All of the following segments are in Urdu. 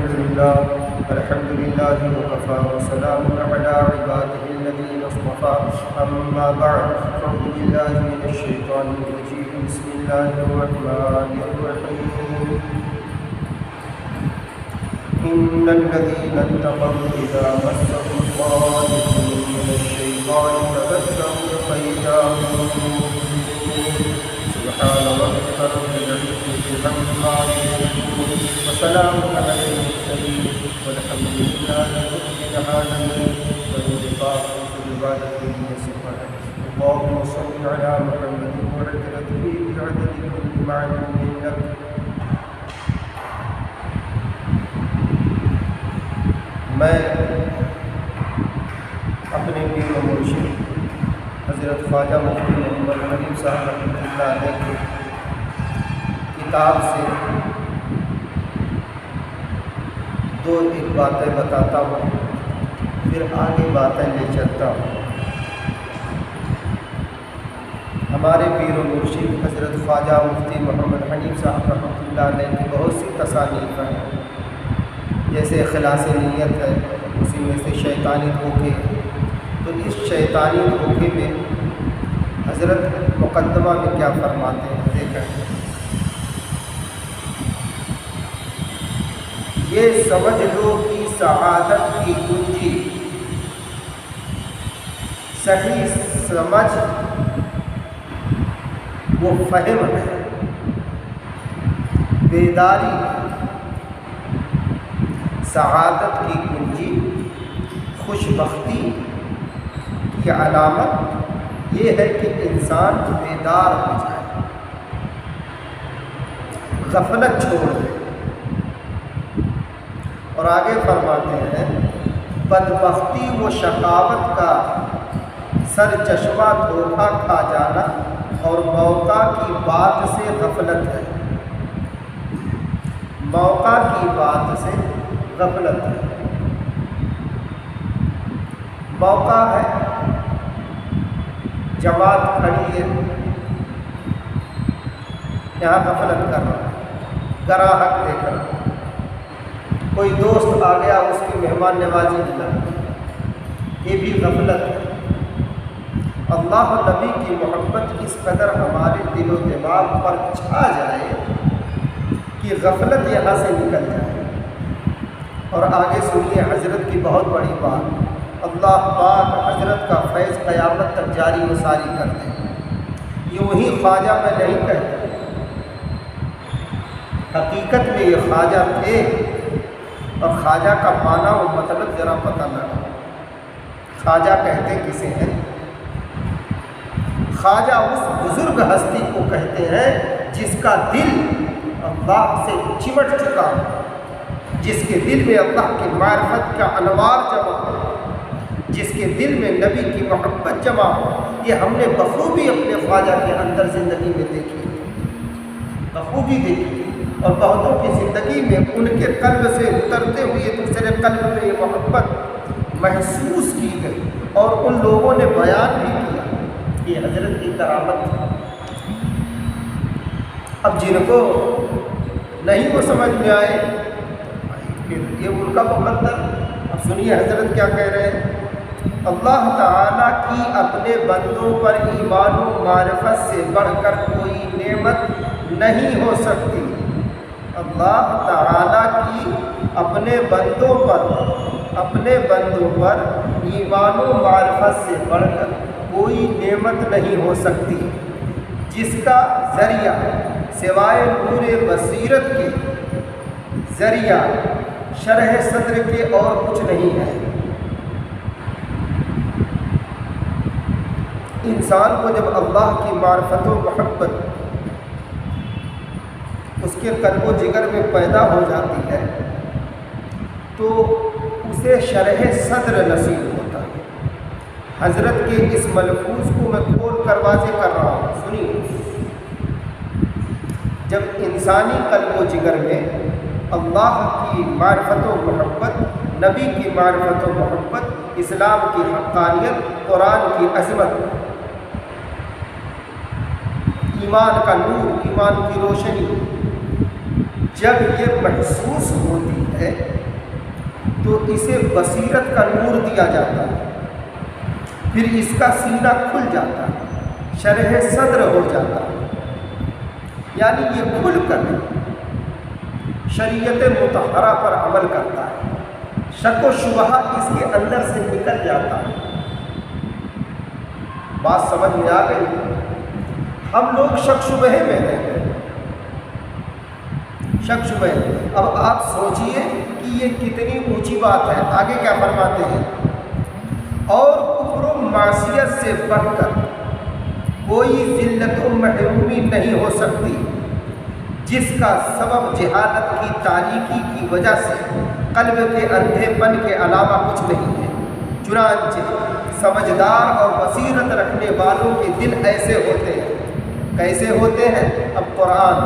الحمد لله وكفى وسلام على عباده الذين اصطفى أما بعد فأعوذ بالله من الشيطان الرجيم بسم الله الرحمن الرحيم إن الذين اتقوا إذا مسهم طائف من الشيطان تذكروا فإذا هم مبصرون سبحان ربك رب العزة عما يصفون وسلام على المرسلين والحمد لله رب العالمين والإخلاص في العبادة والنصيحة اللهم صل على محمد وعجلت به بعدد كل معلوم لك میں اپنے پیر و مرشد حضرت خواجہ مفتی محمد حنیف صاحب رحمۃ اللہ علیہ کی کتاب سے ایک باتیں بتاتا ہوں، پھر آگے باتیں لے چلتا ہوں۔ ہمارے پیر و مرشد حضرت خواجہ مفتی محمد حنیف صاحب رحمۃ اللہ علیہ کی بہت سی تصانیف ہیں، جیسے خلاص نیت ہے، اسی میں سے شیطانی دھوکے۔ تو اس شیطانی دھوکے میں حضرت مقدمہ میں کیا فرماتے ہیں دیکھیں، یہ سمجھ لو کہ سعادت کی کنجی صحیح سمجھ وہ فہم ہے، بیداری سعادت کی کنجی، خوش بختی کی علامت یہ ہے کہ انسان بیدار ہو جائے، غفلت چھوڑ دے۔ اور آگے فرماتے ہیں بدبختی و شقاوت کا سر چشمہ دھوکہ کھا جانا اور موقع کی بات سے غفلت ہے، موقع کی بات سے غفلت ہے۔ موقع ہے، جماعت کھڑی ہے، یہاں غفلت کر رہا ہے، گراہک دیکھ رہا ہے، کوئی دوست آ گیا اس کی مہمان نوازی دلا، یہ بھی غفلت ہے۔ اللہ و نبی کی محبت اس قدر ہمارے دل و دماغ پر چھا جائے کہ غفلت یہاں سے نکل جائے۔ اور آگے سنیے حضرت کی بہت بڑی بات، اللہ پاک حضرت کا فیض قیامت تک جاری و ساری کر دے۔ یوں ہی خواجہ میں نہیں کہتا، حقیقت میں یہ خواجہ تھے، اور خواجہ کا معنی و مطلب ذرا پتہ لگا۔ خواجہ کہتے کسے ہیں؟ خواجہ اس بزرگ ہستی کو کہتے ہیں جس کا دل اللہ سے چمٹ چکا، جس کے دل میں اللہ کی معرفت کا انوار جمع ہو، جس کے دل میں نبی کی محبت جمع ہو۔ یہ ہم نے بخوبی اپنے خواجہ کے اندر زندگی میں دیکھی، بخوبی دیکھی، اور بہتوں کی زندگی میں ان کے قلب سے اترتے ہوئے دوسرے قلب میں یہ محبت محسوس کی گئی، اور ان لوگوں نے بیان بھی کیا کہ حضرت کی کرامت تھی۔ اب جن کو نہیں وہ سمجھ میں آئے، پھر یہ ان کا مقدر۔ اب سنیے حضرت کیا کہہ رہے ہیں، اللہ تعالیٰ کی اپنے بندوں پر ایمان و معرفت سے بڑھ کر کوئی نعمت نہیں ہو سکتی۔ اللہ تعالیٰ کی اپنے بندوں پر ایمان و معرفت سے بڑھ کر کوئی نعمت نہیں ہو سکتی، جس کا ذریعہ سوائے نور بصیرت کے ذریعہ شرح صدر کے اور کچھ نہیں ہے۔ انسان کو جب اللہ کی معرفت و محبت اس کے قلب و جگر میں پیدا ہو جاتی ہے تو اسے شرح صدر نصیب ہوتا ہے۔ حضرت کے اس ملفوظ کو میں کھول کر واضح کر رہا ہوں، سنیے۔ جب انسانی قلب و جگر میں اللہ کی معرفت و محبت، نبی کی معرفت و محبت، اسلام کی حقانیت، قرآن کی عظمت، ایمان کا نور، ایمان کی روشنی جب یہ محسوس ہوتی ہے تو اسے بصیرت کا نور دیا جاتا ہے، پھر اس کا سینہ کھل جاتا ہے، شرح صدر ہو جاتا ہے، یعنی یہ کھل کر شریعت مطہرہ پر عمل کرتا ہے، شک و شبہ اس کے اندر سے نکل جاتا ہے۔ بات سمجھ میں آ گئی؟ ہم لوگ شک شبہ میں ہیں، شک شبہ۔ اب آپ سوچئے کہ یہ کتنی اونچی بات ہے۔ آگے کیا فرماتے ہیں؟ اور کفر و معصیت سے بڑھ کر کوئی ذلت و محرومی نہیں ہو سکتی جس کا سبب جہالت کی تاریکی کی وجہ سے قلب کے اندھے پن کے علاوہ کچھ نہیں ہے۔ چنانچہ سمجھدار اور بصیرت رکھنے والوں کے دل ایسے ہوتے ہیں۔ کیسے ہوتے ہیں؟ اب قرآن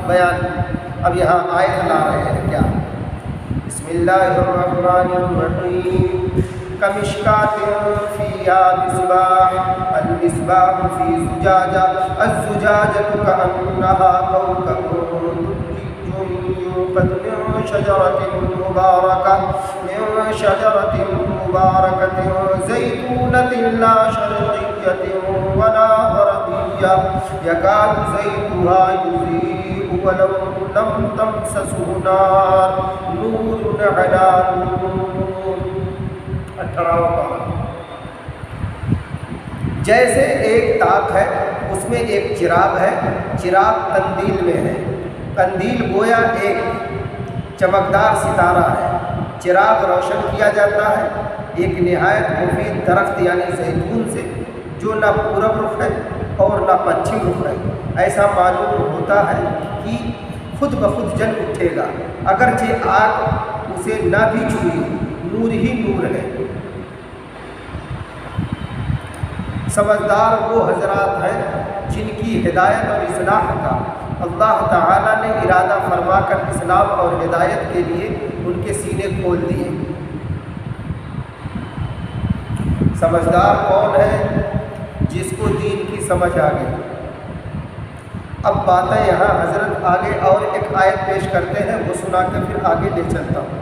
بیان، اب یہاں آیت لا رہے ہیں کیا؟ بسم اللہ الرحمن الرحیم۔ کمشکات فیہا مصباح، المصباح فی زجاجہ، الزجاجۃ کأنہا کوکب یوقد من شجرۃ مبارکۃ زیتونۃ لا شرقیۃ ولا غربیہ یکاد زیتها یضیء ولو لم تمسسہ نار نور علی نور۔ 18واں پارہ۔ جیسے ایک طاق ہے، اس میں ایک چراغ ہے، چراغ قندیل میں ہے، قندیل گویا ایک چمکدار ستارہ ہے، چراغ روشن کیا جاتا ہے ایک نہایت مفید درخت یعنی زیتون سے، جو نہ پورب رخ ہے اور نہ پچھم رخ ہے۔ ایسا معلوم ہوتا ہے کہ خود بخود جل اٹھے گا، اگرچہ آگ اسے نہ بھی چھوئی، نور ہی نور ہے۔ سمجھدار وہ حضرات ہیں جن کی ہدایت اور اصلاح کا اللہ تعالیٰ نے ارادہ فرما کر اسلام اور ہدایت کے لیے ان کے سینے کھول دیے۔ سمجھدار کون ہے؟ جس کو دین کی سمجھ آ گئی۔ اب باتیں یہاں حضرت آگے اور ایک آیت پیش کرتے ہیں، وہ سنا کے پھر آگے لے چلتا ہوں۔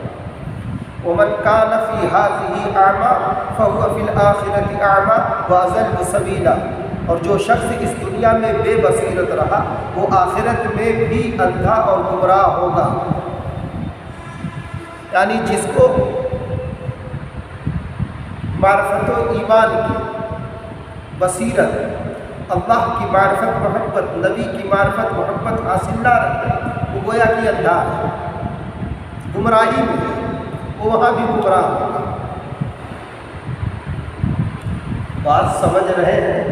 وَمَنْ كَانَ فِي هَٰذِهِ أَعْمَىٰ فَهُوَ فِي الْآخِرَةِ أَعْمَىٰ وَأَضَلُّ سَبِيلًا۔ اور جو شخص اس دنیا میں بے بصیرت رہا وہ آخرت میں بھی اندھا اور گمراہ ہوگا۔ یعنی جس کو معرفت و ایمان کی بصیرت، اللہ کی معرفت محبت، نبی کی معرفت محبت حاصل نہ رہے، وہ گویا کہ اندھا ہے، گمراہی میں ہے، وہ وہاں بھی گمراہ ہوگا۔ بات سمجھ رہے ہیں؟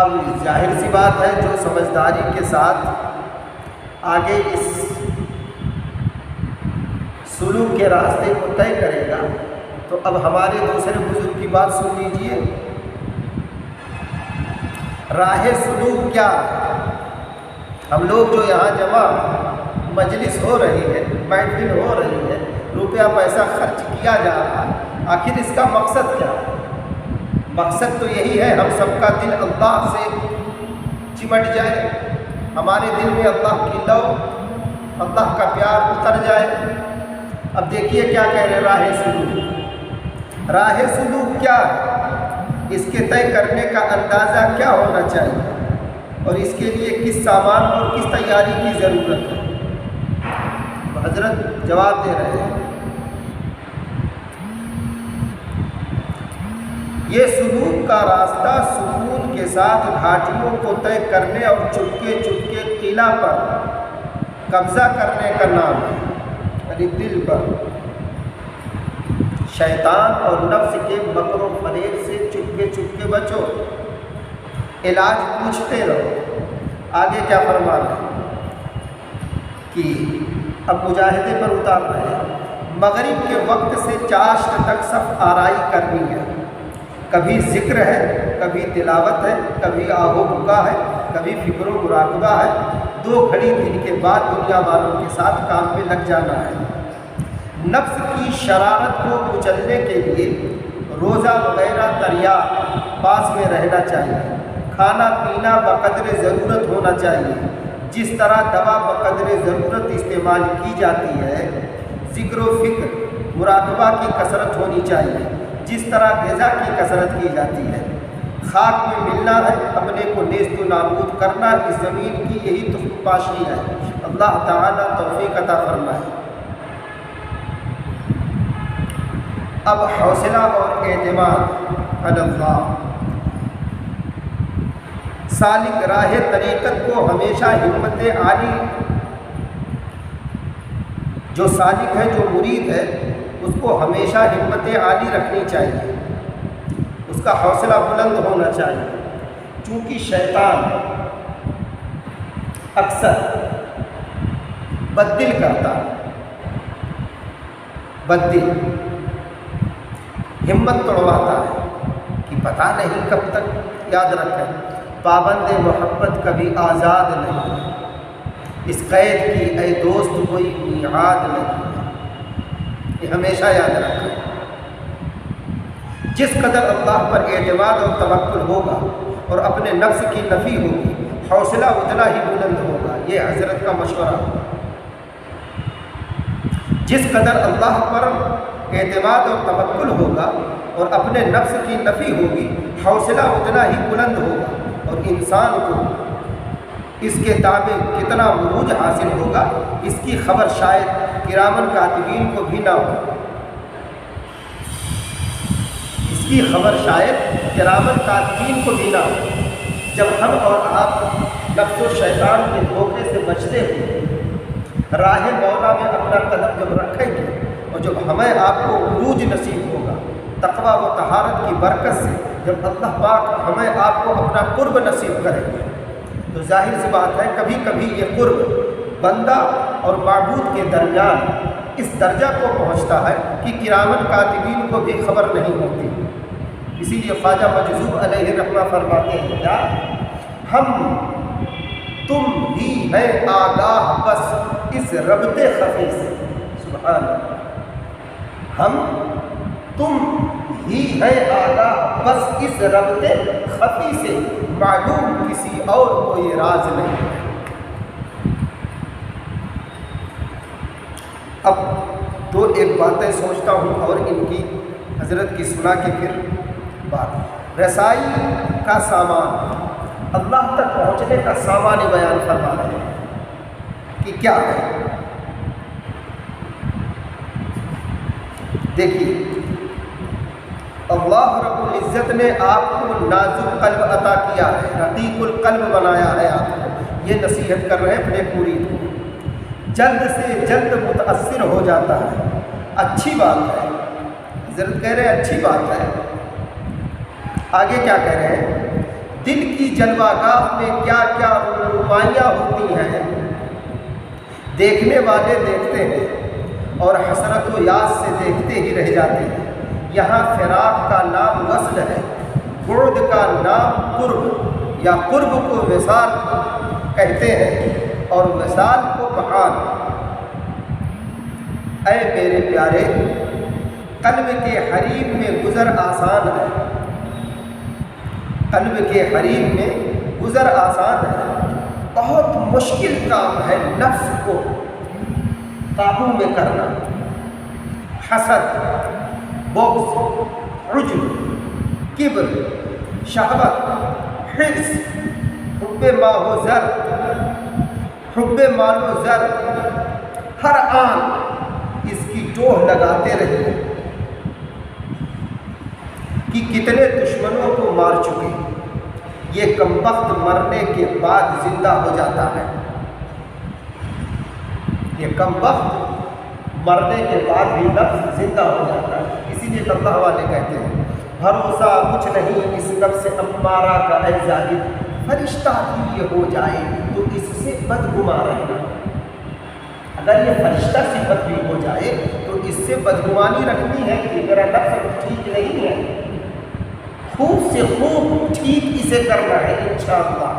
اب ظاہر سی بات ہے جو سمجھداری کے ساتھ آگے اس سلوک کے راستے کو طے کرے گا، تو اب ہمارے دوسرے بزرگ کی بات سن لیجئے۔ راہ سلوک کیا ہے؟ ہم لوگ جو یہاں جمع مجلس ہو رہی ہے، محفل ہو رہی ہے، روپیہ پیسہ خرچ کیا جا رہا ہے، آخر اس کا مقصد کیا ہے؟ مقصد تو یہی ہے ہم سب کا دل اللہ سے چمٹ جائے، ہمارے دل میں اللہ کی لو، اللہ کا پیار اتر جائے۔ اب دیکھیے کیا کہہ رہے راہ سلوک۔ راہ سلوک کیا ہے؟ اس کے طے کرنے کا اندازہ کیا ہونا چاہیے اور اس کے لیے کس سامان اور کس تیاری کی ضرورت ہے؟ حضرت جواب دے رہے ہیں، یہ سلوک کا راستہ سکون کے ساتھ گھاٹیوں کو طے کرنے اور چپکے چپکے قلعہ پر قبضہ کرنے کا نام ہے، یعنی دل پر شیطان اور نفس کے مکر و فریب سے چپکے چپکے بچو، علاج پوچھتے رہو۔ آگے کیا فرما رہے ہیں کہ اب مجاہدے پر اتار رہے ہیں۔ مغرب کے وقت سے چاشت تک صف آرائی کرنی ہے، کبھی ذکر ہے، کبھی تلاوت ہے، کبھی آہو بکا ہے، کبھی فکر و مراقبہ ہے، 2 گھڑی دن کے بعد دنیا والوں کے ساتھ کام پہ لگ جانا ہے۔ نفس کی شرارت کو کچلنے کے لیے روزہ وغیرہ دریا پاس میں رہنا چاہیے، کھانا پینا بقدر ضرورت ہونا چاہیے، جس طرح دوا بقدر ضرورت استعمال کی جاتی ہے، ذکر و فکر مراقبہ کی کثرت ہونی چاہیے، جس طرح غذا کی کثرت کی جاتی ہے۔ خاک میں ملنا ہے، اپنے کو نیست و نابود کرنا اس زمین کی یہی تو پاشی ہے۔ اللہ تعالیٰ توفیق عطا فرمائے۔ اب حوصلہ اور اعتماد علی اللہ۔ سالک راہ طریقت کو ہمیشہ ہمت عالی، جو سالک ہے، جو مرید ہے، اس کو ہمیشہ ہمت عالی رکھنی چاہیے، اس کا حوصلہ بلند ہونا چاہیے، چونکہ شیطان اکثر بددل کرتا ہے، بددل ہمت توڑواتا ہے کہ پتہ نہیں کب تک۔ یاد رکھیں، پابند محبت کبھی آزاد نہیں، اس قید کی اے دوست کوئی میعاد نہیں، یہ ہمیشہ یاد رکھیں۔ جس قدر اللہ پر اعتماد اور توکل ہوگا اور اپنے نفس کی نفی ہوگی، حوصلہ اتنا ہی بلند ہوگا۔ یہ حضرت کا مشورہ۔ جس قدر اللہ پر اعتماد اور توکل ہوگا اور اپنے نفس کی نفی ہوگی، حوصلہ اتنا ہی بلند ہوگا، اور انسان کو اس کے تابع کتنا عروج حاصل ہوگا، اس کی خبر شاید کرامن کاتبین کو بھی نہ ہو، اس کی خبر شاید کرامن کاتبین کو بھی نہ ہو۔ جب ہم اور آپ نفس و شیطان کے دھوکے سے بچتے ہوئے راہ مولا میں اپنا قدم جب رکھیں گے، اور جب ہمیں آپ کو عروج نصیب ہوگا تقویٰ و طہارت کی برکت سے، جب اللہ پاک ہمیں آپ کو اپنا قرب نصیب کریں گے، تو ظاہر سی بات ہے کبھی کبھی یہ قرب بندہ اور معبود کے درمیان اس درجہ کو پہنچتا ہے کہ کرامن کاتبین کو بھی خبر نہیں ہوتی۔ اسی لیے خواجہ مجذوب علیہ رحمہ فرماتے ہیں، کیا ہم تم ہی ہے آگاہ بس اس ربط خفی سے۔ سبحان اللہ۔ ہم تم ہی ہے آگاہ بس اس ربط خفی سے، معلوم کسی اور کو یہ راز نہیں۔ اب دو ایک باتیں سوچتا ہوں اور ان کی حضرت کی سنا کے پھر بات۔ رسائی کا سامان، اللہ تک پہنچنے کا سامان بیان فرما رہے ہیں کہ کیا ہے۔ دیکھیے، اللہ رب العزت نے آپ کو نازک قلب عطا کیا ہے، رقیق القلب بنایا ہے آپ کو۔ یہ نصیحت کر رہے ہیں اپنے مرید کو۔ جلد سے جلد متاثر ہو جاتا ہے، اچھی بات ہے، حضرت کہہ رہے ہیں اچھی بات ہے۔ آگے کیا کہہ رہے ہیں؟ دل کی جلوہ گاہ میں کیا کیا رونمائیاں ہوتی ہیں، دیکھنے والے دیکھتے ہیں اور حسرت و یاس سے دیکھتے ہی رہ جاتے ہیں۔ یہاں فراق کا نام وصل ہے، بعد کا نام قرب، یا قرب کو وصال کہتے ہیں اور وصال کو بحال۔ اے میرے پیارے، قلب کے حریم میں گزر آسان ہے، قلب کے حریم میں گزر آسان ہے، بہت مشکل کام ہے نفس کو قابو میں کرنا۔ حسد، بغض، عجب، کبر، شہوت، حرص، حب ماہ و زر، حب مال و زر، ہر آن اس کی ٹوہ لگاتے رہے کہ کتنے دشمنوں کو مار چکے، یہ کمبخت مرنے کے بعد زندہ ہو جاتا ہے، یہ کمبخت مرنے کے بعد بھی نفس زندہ ہو جاتا ہے۔ اسی لیے اللہ والے کہتے ہیں، بھروسہ کچھ نہیں اس نفس امارہ کا اے زاہد، فرشتہ بھی یہ ہو جائے تو اس سے بدگمان رہنا۔ اگر یہ فرشتہ صفت بھی ہو جائے تو اس سے بدگمانی رکھنی ہے کہ میرا نفس ٹھیک نہیں ہے، خوب سے خوب ٹھیک اسے کرنا ہے انشاءاللہ۔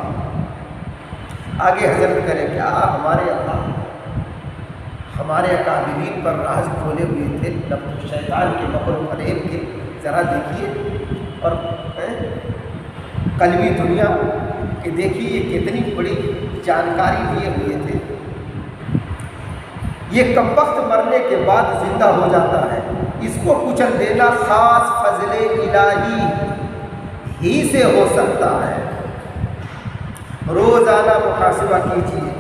آگے حضرت کرے کیا ہمارے اللہ ہمارے اکابرین پر راز کھولے ہوئے تھے نفس شیطان کے مکر و فریب کے، ذرا دیکھیے، اور قلبی دنیا کہ دیکھیے یہ کتنی بڑی جانکاری لیے ہوئے تھے۔ یہ کمبخت مرنے کے بعد زندہ ہو جاتا ہے، اس کو کچل دینا خاص فضل الہی ہی سے ہو سکتا ہے۔ روزانہ محاسبہ کیجیے،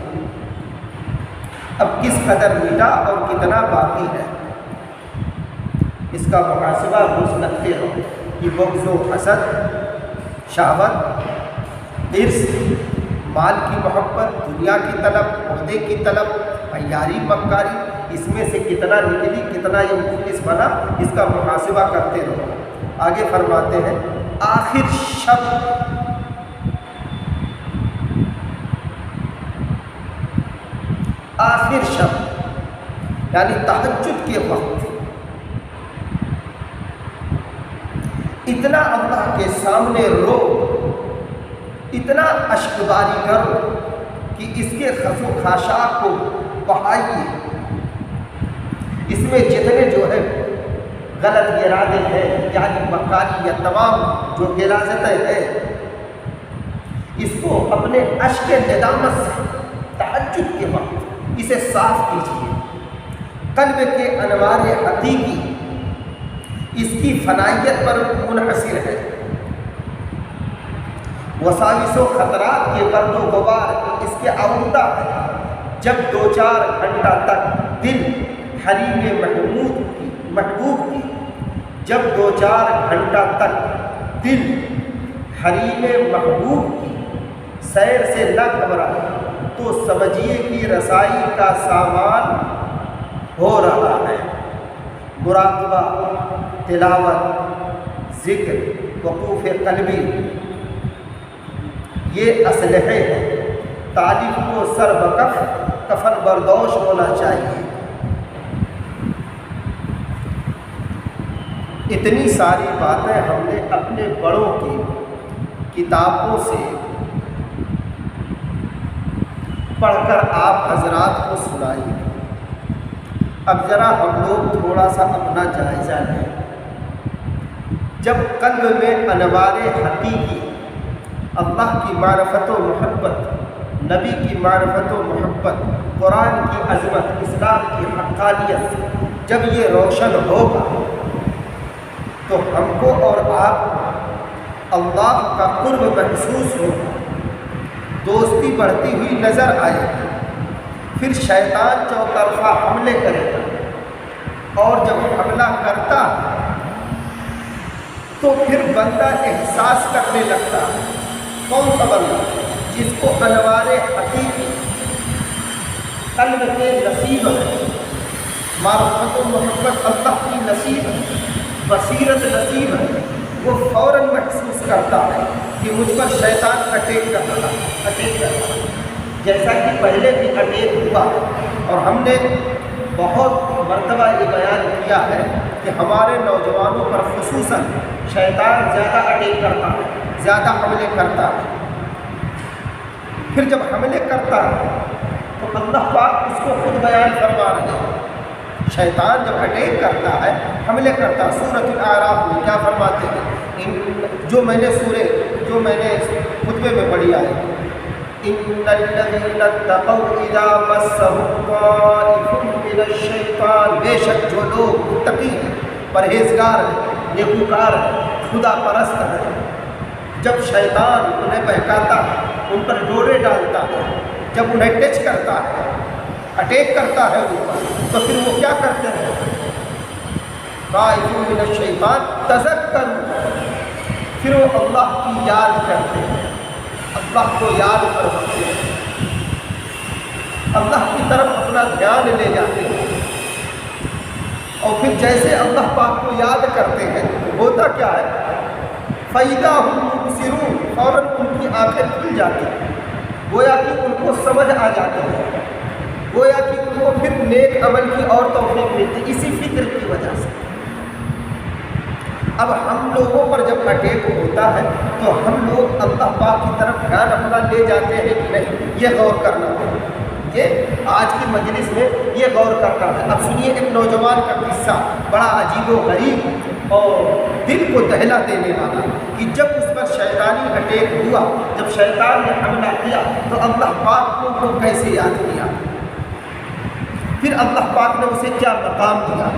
اب کس قدر مٹا اور کتنا باقی ہے، اس کا محاسبہ روز رکھتے رہو کہ بغض و حسد، شہوت، ارث، مال کی محبت، دنیا کی طلب، عہدے کی طلب، عیاری مکاری، اس میں سے کتنا نکلی، کتنا یہ مخلص بنا، اس کا محاسبہ کرتے رہو۔ آگے فرماتے ہیں آخر شب، آخر شب یعنی تہجد کے وقت اتنا اللہ کے سامنے رو، اتنا اشک باری کرو کہ اس کے خس و خاشاک کو بہائیے، اس میں جتنے جو ہے غلط ارادے ہیں یعنی مکاری یا تمام جو غلاظتیں ہیں، اس کو اپنے اشک ندامت سے تہجد کے وقت اسے صاف کیجیے۔ قلب کے انوار حقیقی اس کی فنائیت پر منحصر ہے، وساوس و خطرات کے گرد و غبار اس کے آلودہ ہے۔ جب 2-4 گھنٹہ تک دل حریم محبوب کی جب 2-4 گھنٹہ تک دل حریم محبوب کی سیر سے نہ گھبرائے تو سمجھیے کہ رسائی کا سامان ہو رہا ہے۔ مراقبہ، تلاوت، ذکر، وقوف قلبی یہ اسلحے ہیں۔ طالب کو سر بکف کفن بردوش ہونا چاہیے۔ اتنی ساری باتیں ہم نے اپنے بڑوں کی کتابوں سے پڑھ کر آپ حضرات کو سنائی۔ اب ذرا ہم لوگ تھوڑا سا اپنا جائزہ لیں۔ جب قلب میں انوار حقیقی، اللہ کی معرفت و محبت، نبی کی معرفت و محبت، قرآن کی عظمت، اسلام کی حقانیت جب یہ روشن ہوگا تو ہم کو اور آپ کو اللہ کا قرب محسوس ہوگا، دوستی بڑھتی ہوئی نظر آئے گی۔ پھر شیطان چوطرفہ حملے کرے گا، اور جب حملہ کرتا تو پھر بندہ احساس کرنے لگتا ہے۔ کون سا بندہ؟ جس کو انوار حقیقی قلب کے نصیب ہے، معرفت و محبت اللہ کی نصیب ہے، بصیرت نصیب ہے، وہ فوراً محسوس کرتا ہے کہ مجھ پر شیطان اٹیک کر رہا ہے، جیسا کہ پہلے بھی اٹیک ہوا، اور ہم نے بہت مرتبہ یہ بیان کیا ہے کہ ہمارے نوجوانوں پر خصوصاً شیطان زیادہ اٹیک کرتا ہے، زیادہ حملے کرتا ہے۔ پھر جب حملے کرتا ہے تو اللہ پاک اس کو خود بیان فرما رہے ہیں۔ شیطان جب اٹیک کرتا ہے، حملے کرتا ہے، سورۃ الاعراف میں کیا فرماتے ہیں؟ جو میں نے خطبے میں پڑھی ہے، ان الذین اتقوا اذا مسهم طائف من الشیطان، بے شک جو لوگ متقی ہیں، پرہیزگار ہیں، نیکوکار ہیں، خدا پرست ہیں، جب شیطان انہیں بہکاتا ہے، ان پر ڈورے ڈالتا ہے، جب انہیں ٹچ کرتا ہے، اٹیک کرتا ہے اوپر، تو پھر وہ کیا کرتے ہیں؟ طائف من الشیطان تذکروا، پھر وہ اللہ کی یاد کرتے ہیں، اللہ کو یاد کرتے ہیں، اللہ کی طرف اپنا دھیان لے جاتے ہیں، اور پھر جیسے اللہ پاک کو یاد کرتے ہیں ہوتا کیا ہے؟ فَإِذَا هُمْ مُبْصِرُونَ، فوراً ان کی آنکھیں کھل جاتی ہیں، گویا کہ ان کو سمجھ آ جاتی ہے، گویا کہ ان کو پھر نیک عمل کی اور توفیق ملتی، اسی فکر کی وجہ سے۔ اب ہم لوگوں پر جب اٹیک ہوتا ہے تو ہم لوگ اللہ پاک کی طرف دھیان اپنا لے جاتے ہیں کہ نہیں، یہ غور کرنا ہے، یہ آج کی مجلس میں یہ غور کرنا ہے۔ اب سنیے ایک نوجوان کا قصہ، بڑا عجیب و غریب اور دل کو دہلا دینے والا، کہ جب اس پر شیطان شیطانی اٹیک ہوا، جب شیطان نے حملہ کیا تو اللہ پاک کو کیسے یاد کیا، پھر اللہ پاک نے اسے کیا مقام دیا۔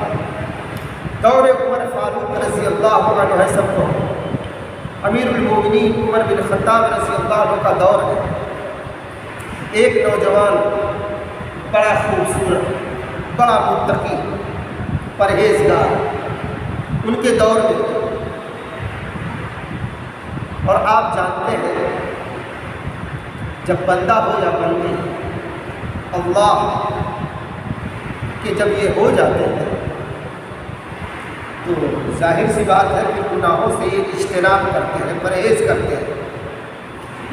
دور عمر فاروق رضی اللہ عنہ ہے، سب کو امیر المومنین عمر بن خطاب رضی اللہ عنہ کا دور ہے۔ ایک نوجوان بڑا خوبصورت، بڑا متقی، پرہیزگار ان کے دور میں، اور آپ جانتے ہیں جب بندہ ہو یا بندی اللہ کہ جب یہ ہو جاتے ہیں تو ظاہر سی بات ہے کہ گناہوں سے یہ اجتناب کرتے ہیں، پرہیز کرتے ہیں،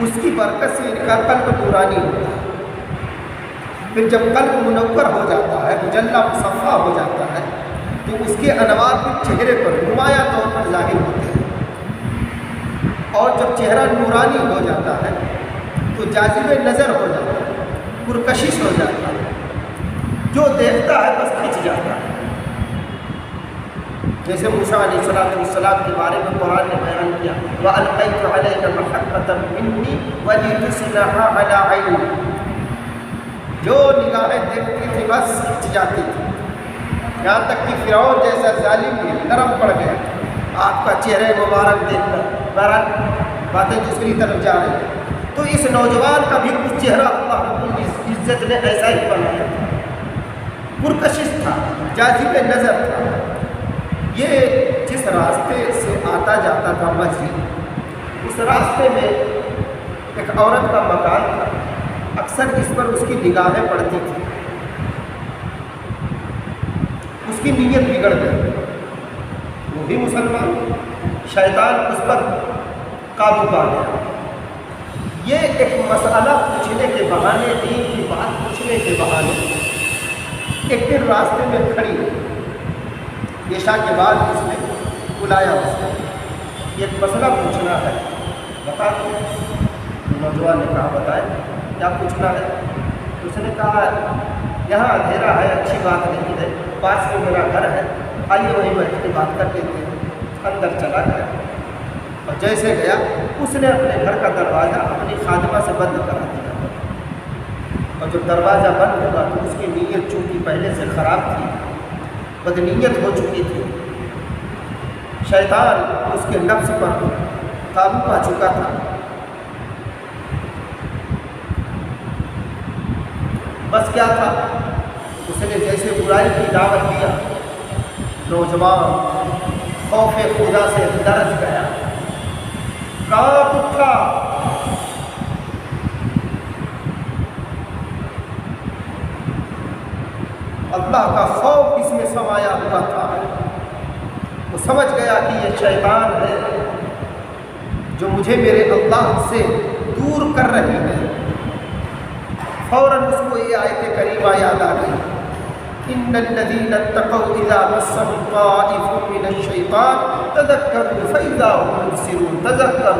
اس کی برکت سے ان کا قلب نورانی ہوتا ہے۔ پھر جب قلب منور ہو جاتا ہے، مجلہ مصفا ہو جاتا ہے، تو اس کے انوار بھی چہرے پر نمایاں طور پر ظاہر ہوتے ہیں، اور جب چہرہ نورانی ہو جاتا ہے تو جاذب نظر ہو جاتا ہے، پرکشش ہو جاتا ہے، جو دیکھتا ہے بس کھنچ جاتا ہے۔ جیسے موسیٰ علیہ السلام کے بارے میں قرآن نے بیان کیا، وَأَلْقَيْتُ عَلَيْكَ مَحَبَّةً مِّنِّي وَلِتُصْنَعَ عَلَىٰ عَيْنِي، جو نگاہیں دیکھتی تھی بس کھنچ جاتی تھی، یہاں تک کہ فرعون جیسا ظالم بھی نرم پڑ گیا آپ کا چہرہ مبارک دیکھ کر۔ بہرحال باتیں دوسری طرف جا رہی ہیں، تو اس نوجوان کا بھی کچھ چہرہ اللہ رب العزت نے ایسا ہی بنایا تھا، پرکشش تھا، جاذب نظر تھا۔ یہ جس راستے سے آتا جاتا تھا مسجد، اس راستے میں ایک عورت کا مکان تھا، اکثر اس پر اس کی نگاہیں پڑتی تھیں، اس کی نیت بگڑ گئی، وہ بھی مسلمان، شیطان اس پر قابو پا گیا۔ یہ ایک مسئلہ پوچھنے کے بہانے، دین کی بات پوچھنے کے بہانے ایک دن راستے میں کھڑی، عشاء کے بعد اس نے بلایا اس کو، یہ ایک مسئلہ پوچھنا ہے، بتا دو۔ نوجوان نے کہا بتائیں کیا پوچھنا ہے؟ اس نے کہا یہاں اندھیرا ہے، اچھی بات نہیں ہے، پاس میں میرا گھر ہے، آئیے وہیں بیٹھ کے بات کر لیتے ہیں۔ اندر چلا گیا، اور جیسے گیا اس نے اپنے گھر کا دروازہ اپنی خادمہ سے بند کرا دیا، اور جب دروازہ بند ہوا تو اس کی نیت چونکہ پہلے سے خراب تھی، بدنیت ہو چکی تھی، شیطان اس کے نفس پر قابو پا چکا تھا۔ بس کیا تھا، اس نے جیسے برائی کی دعوت دیا، نوجوان خوف خدا سے درج گیا، کانپ اٹھا، اللہ کا خوف اس میں سمایا ہوا تھا۔ وہ سمجھ گیا کہ یہ شیطان ہے جو مجھے میرے اللہ سے دور کر رہی ہے۔ فوراً اس کو یہ آیت کریمہ یاد آ گئی، ان الذین اتقوا اذا مسهم طائف من الشیطان تذکروا فاذا هم مبصرون، تذکروا،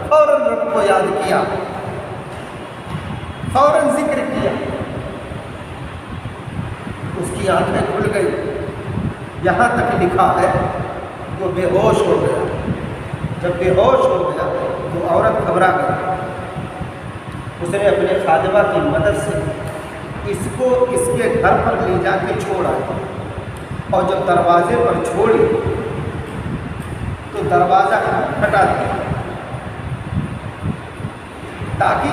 فوراً رب کو یاد کیا، فوراً ذکر کیا، اس کی آنکھیں کھل گئی، یہاں تک لکھا ہے وہ بے ہوش ہو گیا۔ جب بے ہوش ہو گیا تو عورت گھبرا گئی، اس نے اپنے خادمہ کی مدد سے اس کو اس کے گھر پر لے جا کے چھوڑا، اور جب دروازے پر چھوڑی تو دروازہ ہٹا دیا تاکہ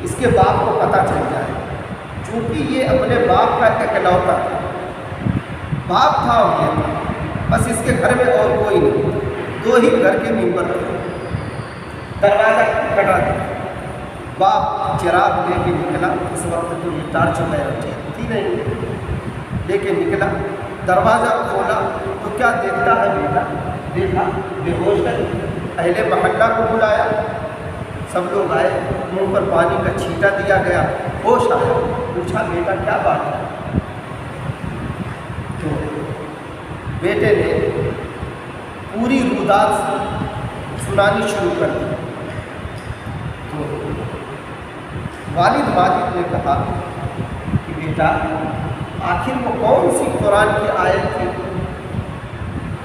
اس کے باپ کو پتہ چل جائے، چونکہ یہ اپنے باپ کا اکلوتا تھا، باپ تھا اور یہ تھا، بس اس کے گھر میں اور کوئی نہیں، دو ہی گھر کے ممبر تھے۔ دروازہ کھٹا دیا، باپ چراغ لے کے نکلا، اس وقت تو یہ ٹارچ وغیرہ تھی نہیں، لے کے نکلا، دروازہ کھولا تو کیا دیکھتا ہے بیٹا؟ دیکھا بے ہوش ہے، اہل محلہ کو بلایا، سب لوگ آئے، منہ پر پانی کا چھینٹا دیا گیا، ہوش آیا، پوچھا بیٹا کیا بات ہے؟ تو بیٹے نے پوری رودات سنانی شروع کر دی۔ تو والد ماجد نے کہا کہ بیٹا آخر وہ کون سی قرآن کی آیت تھی؟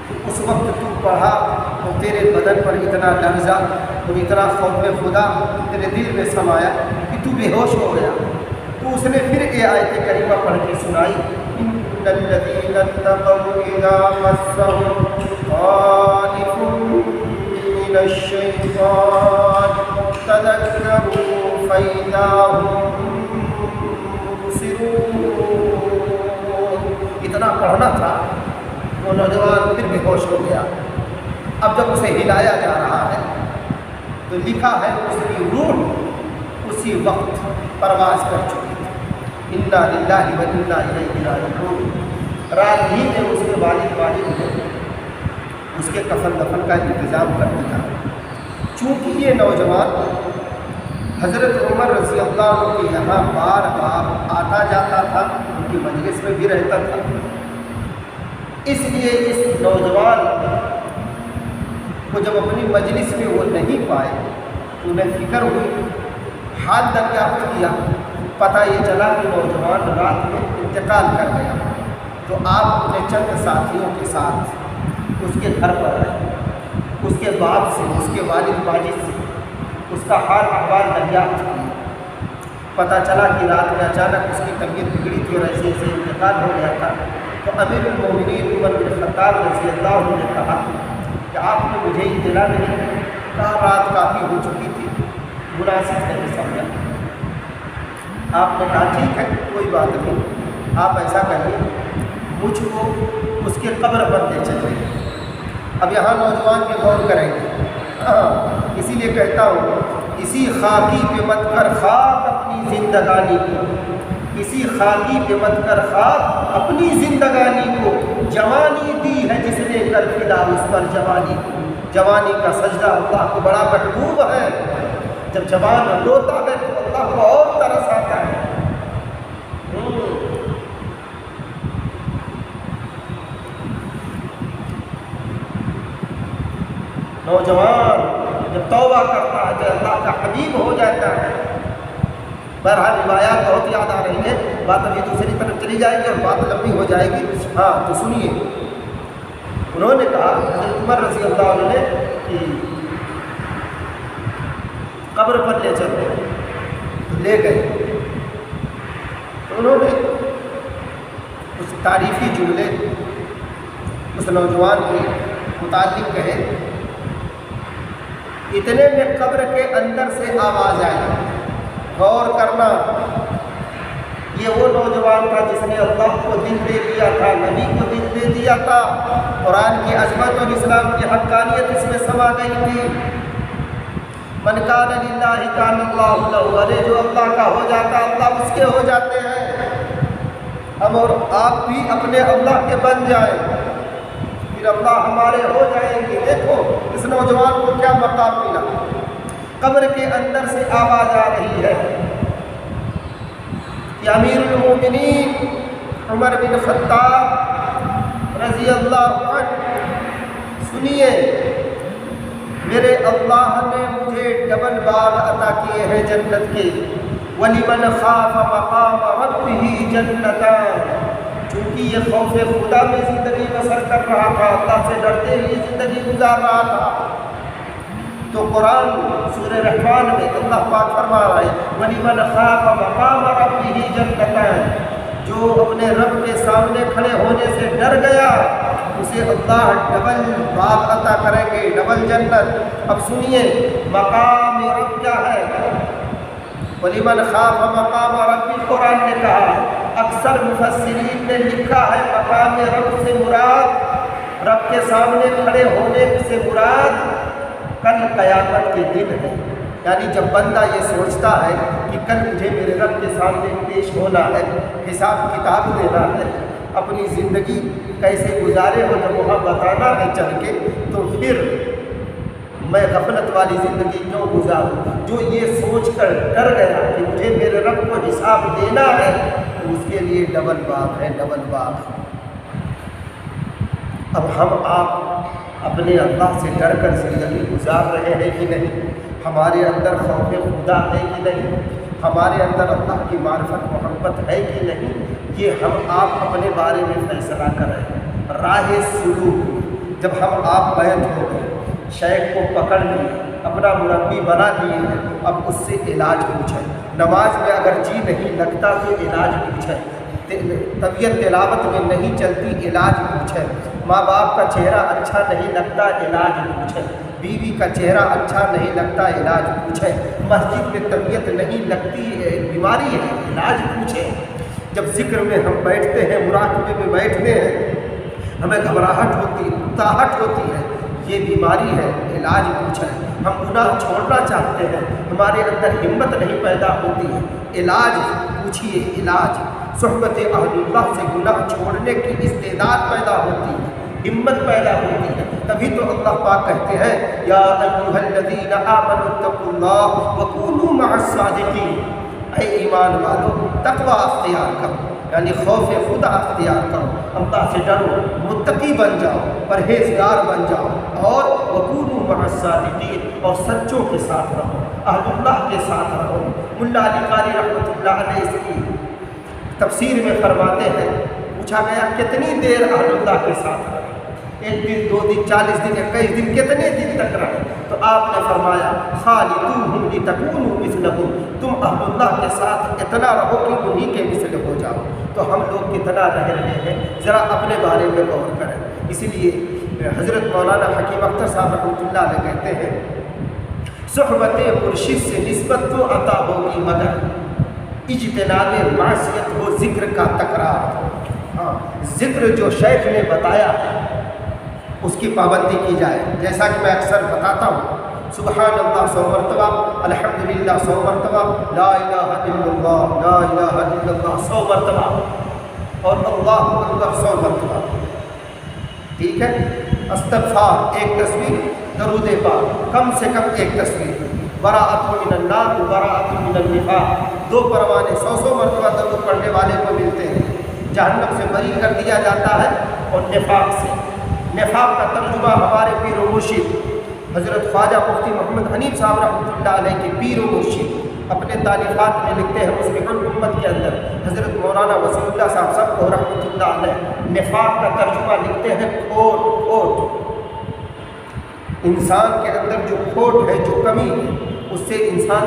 تو اس وقت تو پڑھا تو تیرے بدن پر اتنا لرزہ اور اتنا خوف خدا تیرے دل میں سمایا کہ تو بے ہوش ہو گیا. تو اس نے پھر یہ آیت کریمہ پڑھ کے سنائی، ان الذین اتقوا اذا مسهم طائف من الشیطان تذکروا فاذا هم مبصرون. اتنا پڑھنا تھا وہ نوجوان پھر بے ہوش ہو گیا. اب جب اسے ہلایا جا رہا ہے تو لکھا ہے اس کی روح اسی وقت پرواز کر چکی تھی. انا للہ و انا الیہ راجعون. رات ہی میں اس کے والد نے اس کے کفن دفن کا انتظام کر دیا. چونکہ یہ نوجوان حضرت عمر رضی اللہ عنہ کے یہاں بار بار آتا جاتا تھا، ان کی مجلس میں بھی رہتا تھا، اس لیے اس نوجوان کو جب اپنی مجلس میں وہ نہیں پائے تو انہیں فکر ہوئی، حال دریافت کیا، پتہ یہ چلا کہ نوجوان رات میں انتقال کر گیا. تو آپ اپنے چند ساتھیوں کے ساتھ اس کے گھر پر آئے، اس کے باپ سے، اس کے والد ماجد سے اس کا حال احوال دریافت کیا. پتہ چلا کہ رات میں اچانک اس کی طبیعت بگڑی تھی اور ایسے ایسے انتقال ہو گیا تھا. تو امیر المومنین عمر بن خطاب رضی اللہ عنہ نے کہا کہ آپ نے مجھے اطلاع نہیں، کہا رات کافی ہو چکی تھی، مناسب نہیں سمجھا. آپ نے کہا ٹھیک ہے کوئی بات نہیں، آپ ایسا کریے مجھ کو اس کے قبر پر لے چلیں. اب یہاں نوجوان کے غور کریں گے، اسی لیے کہتا ہوں اسی خاکی پہ مت کر خاک اپنی زندگانی کو، اسی خاکی پہ مت کر خاک اپنی زندگانی کو. جوانی دی ہے جس نے کر فدا اس پر جوانی کو. جوانی کا سجدہ اللہ کو بڑا محبوب ہے. جب جوان روتا ہے تو اللہ کو اور ترس آتا ہے. نوجوان جب توبہ کرتا ہے جب اللہ کا حبیب ہو جاتا ہے. بہرحال روایات بہت یاد آ رہی ہیں، بات ابھی دوسری طرف چلی جائے گی اور بات لمبی ہو جائے گی. ہاں تو سنیے، انہوں نے کہا حضرت عمر رضی اللہ عنہ نے کہ قبر پر لے چلو، تو لے گئے. تو انہوں نے کچھ تعریفی جملے اس نوجوان کے متعلق کہے. اتنے میں قبر کے اندر سے آواز آئی. غور کرنا، یہ وہ نوجوان تھا جس نے اللہ کو دل دے دیا تھا، نبی کو دل دے دیا تھا، قرآن کی عظمت اور اسلام کی حقانیت اس میں سما گئی تھی. من کان للہ کان اللہ لہ، ارے جو اللہ کا ہو جاتا اللہ اس کے ہو جاتے ہیں. ہم اور آپ بھی اپنے اللہ کے بن جائیں، پھر اللہ ہمارے ہو جائیں گے. دیکھو اس نوجوان کو کیا مقام ملا. قبر کے اندر سے آواز آ رہی ہے کہ امیر المومنین عمر بن خطاب رضی اللہ عنہ سنیے، میرے اللہ نے مجھے ڈبل باغ عطا کیے ہیں جنت کے. وَلِمَنْ خَافَ مَقَامَ رَبِّهِ جَنَّتَانِ. چونکہ یہ خوف خدا میں زندگی بسر کر رہا تھا، اللہ سے ڈرتے ہوئے زندگی گزار رہا تھا، تو قرآن سورہ رحمان میں اللہ پاک فرما رہا ہے وَلِمَنْ خَافَ مَقَامَ رَبِّهِ جَنَّتَانِ. جو اپنے رب کے سامنے کھڑے ہونے سے ڈر گیا اسے اللہ ڈبل باغ عطا کریں گے، ڈبل جنت. اب سنیے مقام رب کیا ہے. وَلِمَنْ خَافَ مَقَامَ رَبِّهِ قرآن نے کہا. اکثر مفسرین نے لکھا ہے مقام رب سے مراد رب کے سامنے کھڑے ہونے سے مراد کل قیامت کے دن ہے. یعنی جب بندہ یہ سوچتا ہے کہ کل مجھے میرے رب کے سامنے پیش ہونا ہے، حساب کتاب دینا ہے، اپنی زندگی کیسے گزارے ہو جب وہاں بتانا ہے چل کے، تو پھر میں غفلت والی زندگی کیوں گزاروں. جو یہ سوچ کر ڈر گیا کہ مجھے میرے رب کو حساب دینا ہے تو اس کے لیے ڈبل باغ ہے، ڈبل باغ. اب ہم آپ اپنے اللہ سے ڈر کر زندگی گزار رہے ہیں کہ نہیں؟ ہمارے اندر خوف خدا ہے کہ نہیں؟ ہمارے اندر اللہ کی معرفت محبت ہے کہ نہیں؟ یہ ہم آپ اپنے بارے میں فیصلہ کریں. راہ سلوک جب ہم آپ بیعت ہو گئے، شیخ کو پکڑ لیے، اپنا مربی بنا لیے ہیں، اب اس سے علاج پوچھیں۔ نماز میں اگر جی نہیں لگتا تو علاج پوچھیں، طبیعت تلاوت میں نہیں چلتی علاج پوچھیں، ماں باپ کا چہرہ اچھا نہیں لگتا علاج پوچھیں، بیوی کا چہرہ اچھا نہیں لگتا علاج پوچھیں، مسجد میں طبیعت نہیں لگتی بیماری ہے علاج پوچھیں۔ جب ذکر میں ہم بیٹھتے ہیں، مراقبے میں بیٹھتے ہیں، ہمیں گھبراہٹ ہوتی، تاہٹ ہوتی ہے، یہ بیماری ہے علاج پوچھیں۔ ہم گناہ چھوڑنا چاہتے ہیں، ہمارے اندر ہمت نہیں پیدا ہوتی ہے، علاج پوچھیے، علاج۔ صحبت اہل اللہ سے گناہ چھوڑنے کی استعداد پیدا ہوتی ہے، ہمت پیدا ہوتی ہے، تبھی تو اللہ پاک کہتے ہیں یا ایھا الذین آمنوا اتقوا اللہ وکونوا مع الصادقین، اے ایمان والو تقوی اختیار کرو، یعنی خوف خدا اختیار کرو، اللہ سے ڈرو، متقی بن جاؤ، پرہیزگار بن جاؤ، اور وکونوا مع الصادقین، اور سچوں کے ساتھ رہو، اہل اللہ کے ساتھ رہو۔ ملا علی قاری رحمۃ اللہ علیہ اس کی تفسیر میں فرماتے ہیں، پوچھا گیا کتنی دیر اہل اللہ کے ساتھ رہے؟ 1 دن 2 دن 40 دن 21 دن، کتنے دن تک رہے؟ تو آپ نے فرمایا خالدوہم لتکونوا مثلہم، تم اہل اللہ کے ساتھ اتنا رہو کہ انہی کے مثل ہو جاؤ۔ تو ہم لوگ کتنا رہ رہے ہیں، ذرا اپنے بارے میں غور کریں۔ اسی لیے حضرت مولانا حکیم اختر صاحب رحمۃ اللہ علیہ کہتے ہیں صحبت مرشد سے نسبت تو عطا ہوگی مگر اجتناب معصیت ہو، ذکر کا تکرار ہو۔ ہاں، ذکر جو شیخ نے بتایا ہے اس کی پابندی کی جائے، جیسا کہ میں اکثر بتاتا ہوں، سبحان اللہ 100 مرتبہ، الحمدللہ 100 مرتبہ، لا الہ الا اللہ، لا الہ الا اللہ 100 مرتبہ، اور اللہ اکبر 100 مرتبہ، ٹھیک ہے؟ استغفار 1 تصویر، درود پاک کم سے کم 1 تصویر، براءۃ من النار براءۃ من النفاق، 2 پروانے 100 مرتبہ درود پڑھنے والے کو ملتے ہیں، جہنم سے بری کر دیا جاتا ہے، اور نفاق سے۔ نفاق کا ترجمہ ہمارے پیر و مرشد حضرت خواجہ مفتی محمد حنیف صاحب رحمۃ اللہ علیہ کے پیر و مرشد اپنے تالیفات میں لکھتے ہیں، مسلم الامت کے اندر حضرت مولانا وسیع اللہ صاحب سب کو رحمۃ اللہ علیہ نفاق کا ترجمہ لکھتے ہیں کھوٹ۔ انسان کے اندر جو کھوٹ ہے، جو کمی ہے، اس سے انسان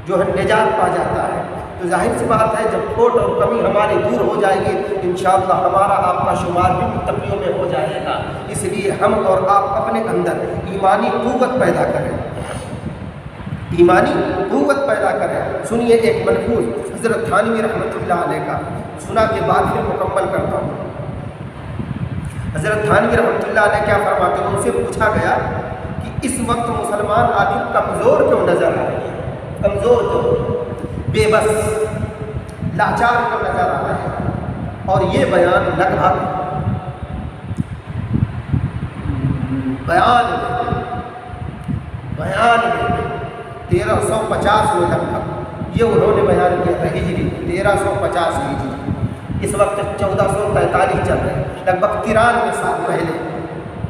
جو ہے نجات پا جاتا ہے۔ تو ظاہر سی بات ہے، جب کھوٹ اور کمی ہماری دور ہو جائے گی، انشاءاللہ ہمارا آپ کا شمار بھی متقیوں میں ہو جائے گا۔ اس لیے ہم اور آپ اپنے اندر ایمانی قوت پیدا کریں، ایمانی قوت پیدا کریں۔ سنیے ایک ملفوظ حضرت تھانوی رحمۃ اللہ علیہ کا، سنا کے بعد پھر مکمل کرتا ہوں۔ حضرت تھانوی رحمۃ اللہ علیہ کیا فرماتے ہیں؟ ان سے پوچھا گیا کہ اس وقت مسلمان آخر کمزور کیوں نظر آ رہے ہیں، کمزور کیوں، بے بس، لاچار کیوں نظر آ رہے ہیں؟ اور یہ بیان لگ بھگ بیان میں 1350 میں لگ بھگ یہ انہوں نے بیان کیا تھا، ہجری 1350 ہجری، اس وقت 1443 چل رہے ہیں، لگ بھگ 93 سال پہلے۔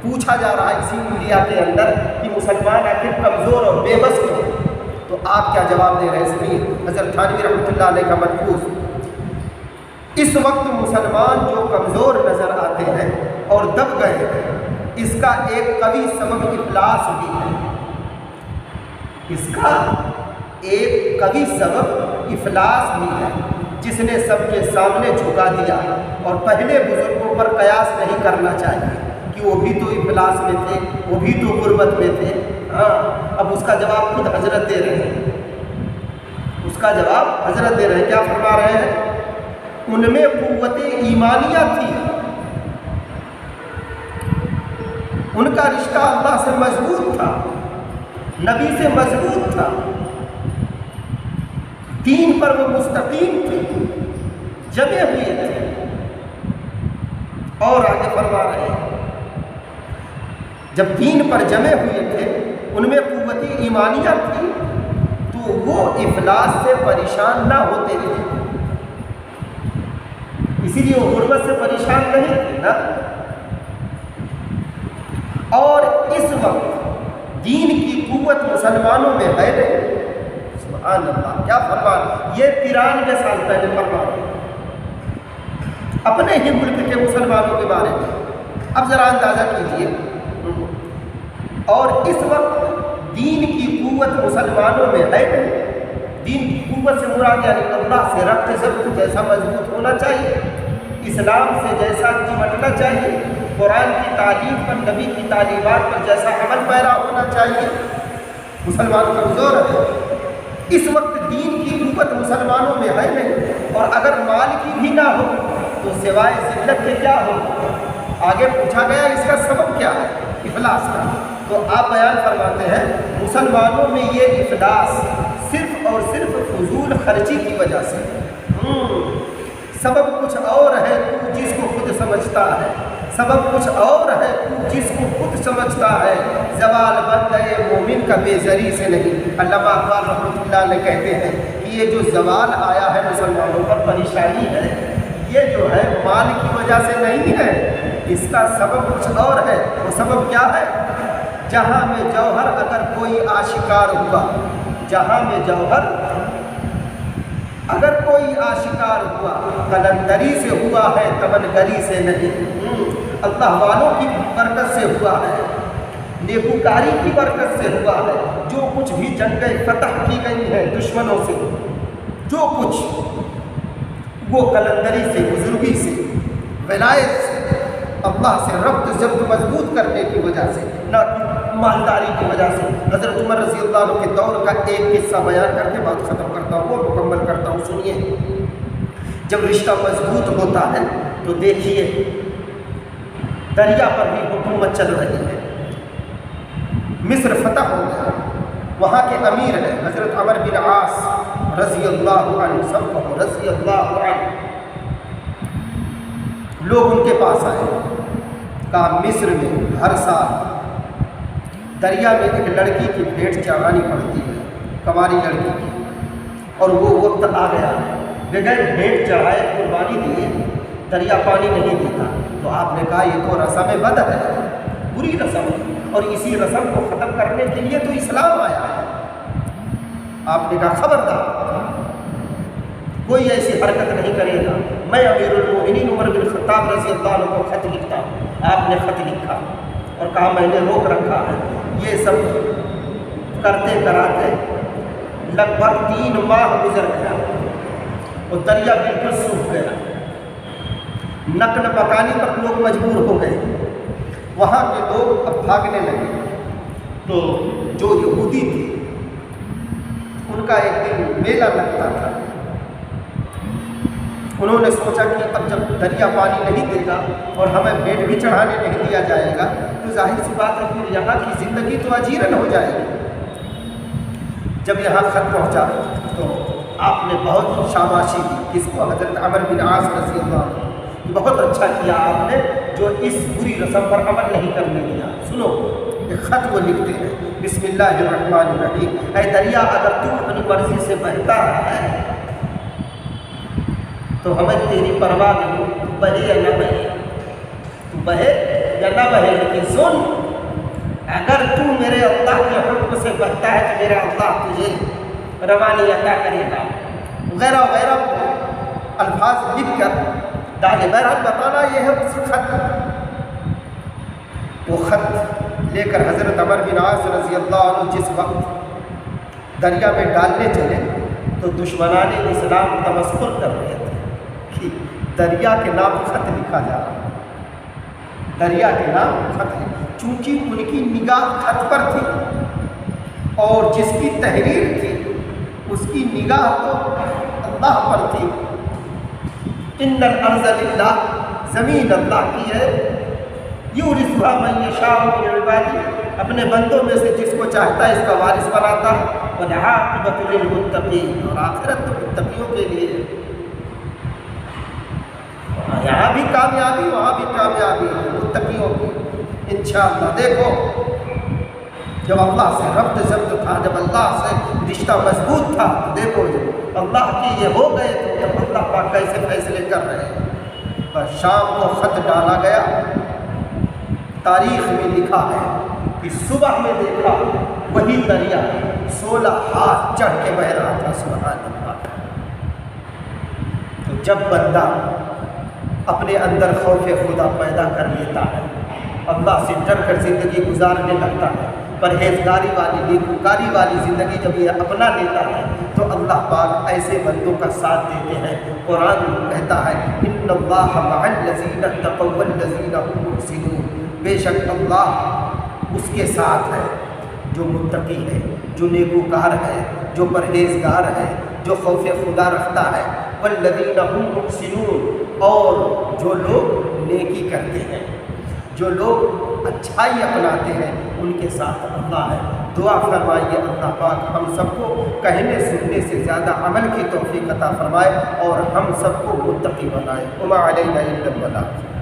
پوچھا جا رہا ہے اسی میڈیا کے اندر کہ مسلمان آخر کمزور اور بے بس کیوں؟ تو آپ کیا جواب دے رہے ہیں؟ سنیے حضرت تھانوی رحمۃ اللہ علیہ کا ملفوظ، اس وقت مسلمان جو کمزور نظر آتے ہیں اور دب گئے ہیں، اس کا ایک قوی سبب افلاس بھی ہے، اس کا ایک قوی سبب افلاس بھی ہے، جس نے سب کے سامنے جھکا دیا، اور پہلے بزرگوں پر قیاس نہیں کرنا چاہیے کہ وہ بھی تو افلاس میں تھے، وہ بھی تو غربت میں تھے۔ ہاں، اب اس کا جواب خود حضرت دے رہے ہیں، اس کا جواب حضرت دے رہے ہیں۔ کیا فرما رہے ہیں؟ ان میں قوت ایمانیہ تھی، ان کا رشتہ اللہ سے مضبوط تھا، نبی سے مضبوط تھا، دین پر وہ مستقیم تھے، جمے ہوئے تھے۔ اور آگے فرما رہے ہیں جب دین پر جمے ہوئے تھے، ان میں قوت ایمانیہ تھی، تو وہ افلاس سے پریشان نہ ہوتے تھے، اسی لیے وہ غربت سے پریشان نہیں تھے نا۔ اور اس وقت دین کی قوت مسلمانوں میں ہے نہیں، سبحان اللہ، کیا فرما، یہ 93 سال پہلے فرما رہے ہیں اپنے ہی ملک کے مسلمانوں کے بارے میں۔ اب ذرا اندازہ کیجئے، اور اس وقت دین کی قوت مسلمانوں میں ہے نہیں۔ دین کی قوت سے مراد یعنی اللہ سے ربط ضبط جیسا مضبوط ہونا چاہیے، اسلام سے جیسا چمٹنا چاہیے، قرآن کی تعلیم پر، نبی کی تعلیمات پر جیسا عمل پیرا ہونا چاہیے، مسلمان کمزور ہے۔ اس وقت دین کی قوت مسلمانوں میں ہے نہیں، اور اگر مال کی بھی نہ ہو تو سوائے ذلت کے کیا ہو؟ آگے پوچھا گیا اس کا سبب کیا ہے؟ افلاس کا۔ تو آپ بیان فرماتے ہیں مسلمانوں میں یہ افلاس صرف اور صرف فضول خرچی کی وجہ سے، سبب کچھ اور ہے تو جس کو خود سمجھتا ہے، سبب کچھ اور ہے تو جس کو خود سمجھتا ہے، زوال بندہ مومن کا بے زری سے نہیں۔ علامہ اقبال رحمۃ اللہ علیہ کہتے ہیں کہ یہ جو زوال آیا ہے مسلمانوں پر، پریشانی ہے، یہ جو ہے مال کی وجہ سے نہیں ہے، اس کا سبب کچھ اور ہے۔ وہ سبب کیا ہے؟ جہاں میں جوہر اگر کوئی آشکار ہوا، جہاں میں جوہر اگر کوئی آشکار ہوا، قلندری سے ہوا ہے، تمنگری سے نہیں، اللہ والوں کی برکت سے ہوا ہے، نیکوکاری کی برکت سے ہوا ہے۔ جو کچھ بھی جنگیں فتح کی گئی ہیں دشمنوں سے، جو کچھ وہ قلندری سے، بزرگی سے، ولایت سے، اللہ سے ربط ضبط مضبوط کرنے کی وجہ سے، نہ مالداری کی وجہ سے۔ حضرت عمر رضی اللہ عنہ کے دور کا ایک قصہ بیان کر کے بات ختم کرتا ہوں، وہ مکمل کرتا ہوں، سنیے۔ جب رشتہ مضبوط ہوتا ہے تو دیکھیے دریا پر بھی حکومت چل رہی ہے، مصر فتح ہو گیا، وہاں کے امیر ہیں حضرت عمر بن عاص رضی اللہ عنہ، سب کو رضی اللہ عنہ۔ لوگ ان کے پاس آئے، کہا مصر میں ہر سال دریا میں ایک لڑکی کی بھیٹ چڑھانی پڑتی ہے، کنواری لڑکی کی، اور وہ وقت آ گیا، بغیر بھیٹ چڑھائے قربانی دیے دریا پانی نہیں دیتا۔ تو آپ نے کہا یہ تو رسم بد ہے، بری رسم ہے، اور اسی رسم کو ختم کرنے کے لیے تو اسلام آیا ہے۔ آپ نے کہا خبردار، کوئی ایسی حرکت نہیں کرے گا، میں امیر المومنین عمر بن خطاب رضی اللہ عنہ کو خط لکھتا ہوں۔ آپ نے خط لکھا اور کہا میں نے روک رکھا ہے۔ یہ سب کرتے کراتے لگ بھگ 3 ماہ گزر گیا، اور دریا بالکل سوکھ گیا، نقل مکانی پر لوگ مجبور ہو گئے، وہاں کے لوگ اب بھاگنے لگے۔ تو جو یہودی تھے ان کا ایک دن میلہ لگتا تھا، انہوں نے سوچا کہ اب جب دریا پانی نہیں دے گا اور ہمیں بھیٹ بھی چڑھانے نہیں دیا جائے گا تو ظاہر سی بات ہے پھر یہاں کی زندگی تو اجیرن ہو جائے گی۔ جب یہاں خط پہنچا تو آپ نے بہت شاباشی دی، کس کو؟ حضرت عمر بن عاص رضی اللہ عنہ، بہت اچھا کیا آپ نے جو اس بری رسم پر عمل نہیں کرنے دیا۔ سنو ایک خط وہ لکھتے ہیں، بسم اللہ الرحمن الرحیم، اے دریا اگر تو اپنی مرضی سے بہتا ہے تو ہمیں تیری پرواہ نہیں، تو بہے یا نہ بہے، تو بہے یا نہ بہے، لیکن سن اگر تو میرے اللہ کے حکم سے بہتا ہے تو میرا اللہ تجھے روانی عطا کرے گا، وغیرہ وغیرہ الفاظ لکھ کر ڈالے۔ بہرحال بتانا یہ ہے اس خط، وہ خط لے کر حضرت عمر بن عاص رضی اللہ عنہ جس وقت دریا میں ڈالنے چلے تو دشمنان اسلام تمسخر کر رہے تھے کہ دریا کے نام خط لکھا جا رہا ہے، دریا کے نام خط، چونکہ ان کی نگاہ خط پر تھی اور جس کی تحریر تھی اس کی نگاہ تو اللہ پر تھی۔ ان الارض للہ، زمین اللہ کی ہے، یورثھا من یشاء من عبادہ، اپنے بندوں میں سے جس کو چاہتا ہے اس کا وارث بناتا ہے، والعاقبۃ للمتقین، اور آخرت تو متقیوں کے لیے ہے۔ یہاں بھی کامیابی وہاں بھی کامیابی ہے متقیوں کی انشاءاللہ۔ دیکھو جب اللہ سے ربط ضبط تھا، جب اللہ سے رشتہ مضبوط تھا، تو دیکھو جب اللہ کی یہ ہو گئے تو جب اللہ پاک کیسے فیصلے کر رہے ہیں۔ بس شام کو خط ڈالا گیا، تاریخ میں لکھا ہے کہ صبح میں دیکھا وہی دریا 16 ہاتھ چڑھ کے بہ رہا تھا، سبحان اللہ۔ تو جب بندہ اپنے اندر خوف خدا پیدا کر لیتا ہے اللہ سے ڈر کر زندگی گزارنے لگتا ہے، پرہیزگاری والی نیکوکاری والی زندگی جب یہ اپنا لیتا ہے تو اللہ پاک ایسے بندوں کا ساتھ دیتے ہیں۔ قرآن کہتا ہے ان اللہ مع الذین اتقوا والذین هم محسنون، بے شک اللہ اس کے ساتھ ہے جو متقی ہے، جو نیکوکار ہے، جو پرہیزگار ہے، جو خوف خدا رکھتا ہے، والذین هم محسنون، اور جو لوگ نیکی کرتے ہیں، جو لوگ اچھائی اپناتے ہیں، ان کے ساتھ اللہ ہے۔ دعا فرمائیے اللہ پاک ہم سب کو کہنے سننے سے زیادہ عمل کی توفیق عطا فرمائے اور ہم سب کو متقی بنائے۔ وما علینا الا البلاغ۔